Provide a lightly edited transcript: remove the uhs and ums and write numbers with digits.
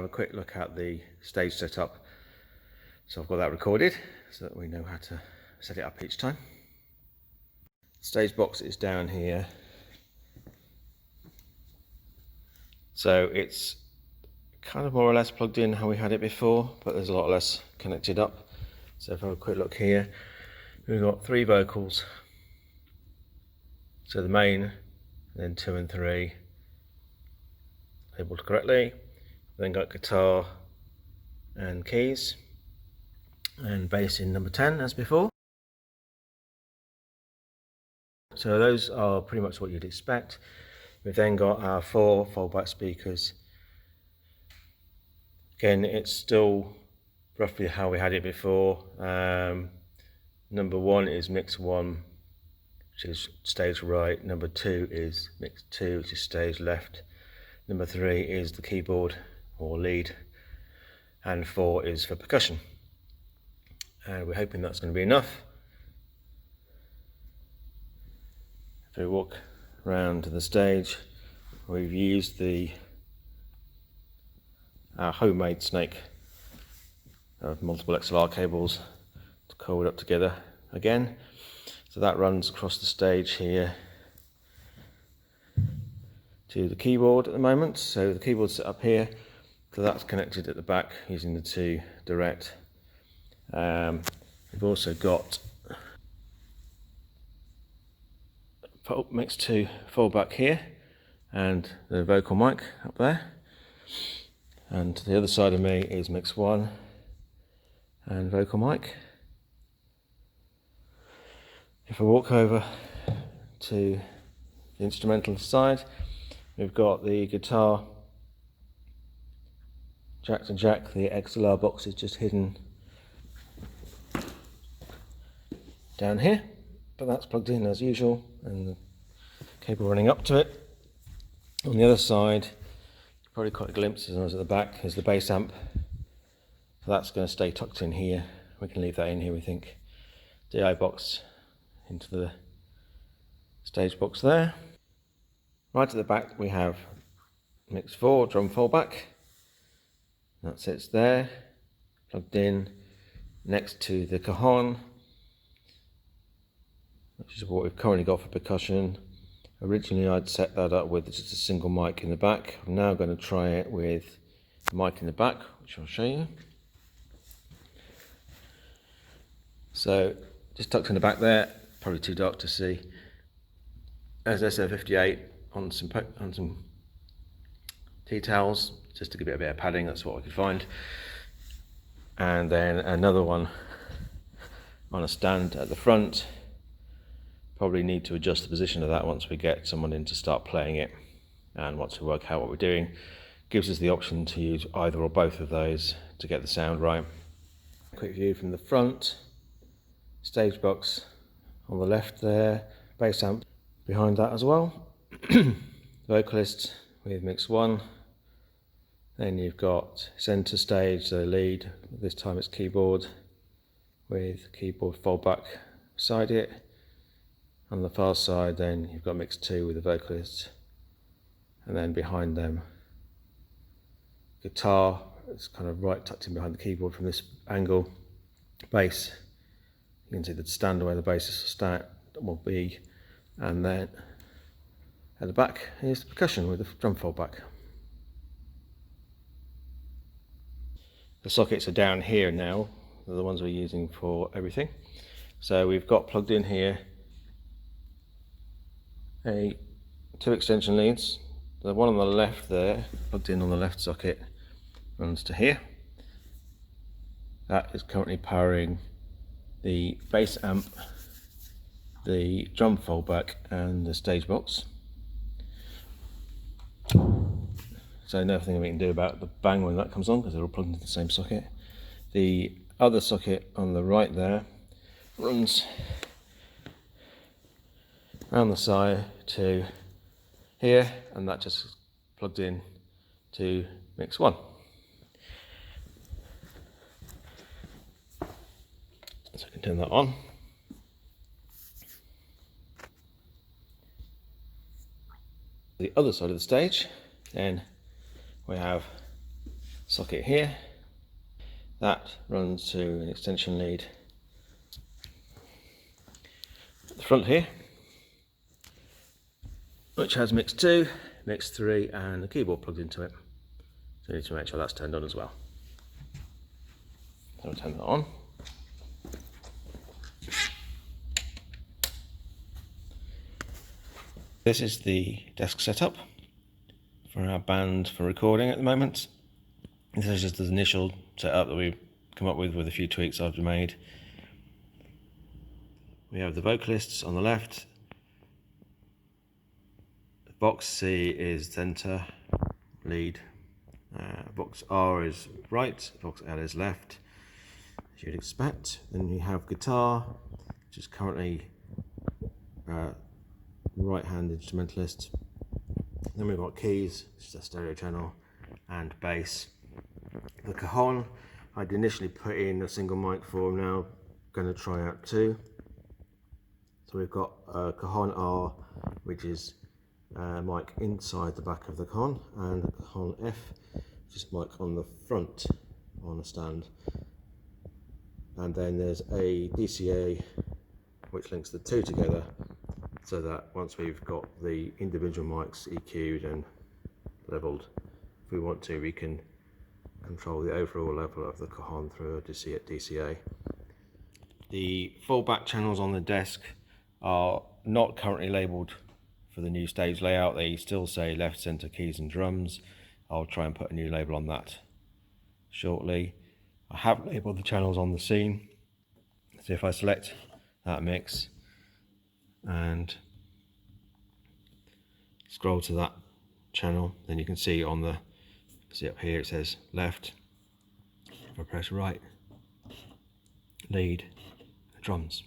have a quick look at the stage setup. So I've got that recorded so that we know how to set it up each time. Stage box is down here. So it's kind of more or less plugged in how we had it before, but there's a lot less connected up. So if I have a quick look here, we've got 3 vocals. So the main, then 2 and 3 labelled correctly. Then got guitar and keys, and bass in number 10 as before. So those are pretty much what you'd expect. We've then got our 4 foldback speakers. Again, it's still roughly how we had it before. Number 1 is mix 1, which is stage right. Number 2 is mix 2, which is stage left. Number 3 is the keyboard or lead, and 4 is for percussion. And we're hoping that's going to be enough. If we walk around to the stage, we've used our homemade snake of multiple XLR cables to coil it up together again. So that runs across the stage here to the keyboard at the moment. So the keyboard's set up here, so that's connected at the back using the 2 direct. We've also got mix 2 fallback here and the vocal mic up there. And to the other side of me is mix 1 and vocal mic. If I walk over to the instrumental side, we've got the guitar jack to jack. The XLR box is just hidden down here, but that's plugged in as usual and the cable running up to it. On the other side, you probably caught a glimpse as I was at the back, is the bass amp. So that's going to stay tucked in here. We can leave that in here, we think. DI box into the stage box there. Right at the back we have mix 4 drum fallback. That sits there, plugged in next to the cajon, which is what we've currently got for percussion. Originally I'd set that up with just a single mic in the back. I'm now going to try it with the mic in the back, which I'll show you. So just tucked in the back there, probably too dark to see. There's SO58 on some tea towels, just to give it a bit of padding. That's what I could find. And then another one on a stand at the front. Probably need to adjust the position of that once we get someone in to start playing it, and once we work out what we're doing. Gives us the option to use either or both of those to get the sound right. Quick view from the front. Stage box on the left there, bass amp behind that as well. Vocalist with mix 1. Then you've got center stage, the lead. This time it's keyboard with keyboard fallback beside it. On the far side then you've got mix 2 with the vocalist, and then behind them guitar. It's kind of right tucked in behind the keyboard from this angle. Bass, you can see the stand where the bass will be, and then at the back is the percussion with the drum fallback. The sockets are down here now, they're the ones we're using for everything. So we've got plugged in here 2 extension leads. The one on the left there, plugged in on the left socket, runs to here. That is currently powering the bass amp, the drum fallback and the stage box. So nothing we can do about the bang when that comes on, because they're all plugged into the same socket. The other socket on the right there runs around the side to here, and that just plugged in to mix 1. So I can turn that on. The other side of the stage, then we have socket here. That runs to an extension lead at the front here, which has mix 2, mix 3 and the keyboard plugged into it. So we need to make sure that's turned on as well. So we'll turn that on. This is the desk setup for our band for recording at the moment. This is just the initial setup that we've come up with a few tweaks I've made. We have the vocalists on the left. Box C is center, lead. Box R is right, box L is left, as you'd expect. Then you have guitar, which is currently right-hand instrumentalist. Then we've got keys, which is a stereo channel, and bass. The cajon, I'd initially put in a single mic for, now going to try out 2. So we've got cajon R, which is mic inside the back of the cajon, and cajon F, which is mic on the front on a stand. And then there's a DCA which links the two together, so that once we've got the individual mics EQ'd and leveled, if we want to, we can control the overall level of the cajon through a DCA. The full back channels on the desk are not currently labelled for the new stage layout. They still say left, centre, keys and drums. I'll try and put a new label on that shortly. I have labelled the channels on the scene. So if I select that mix and scroll to that channel, then you can see on the, see up here it says left. If I press right, lead, drums.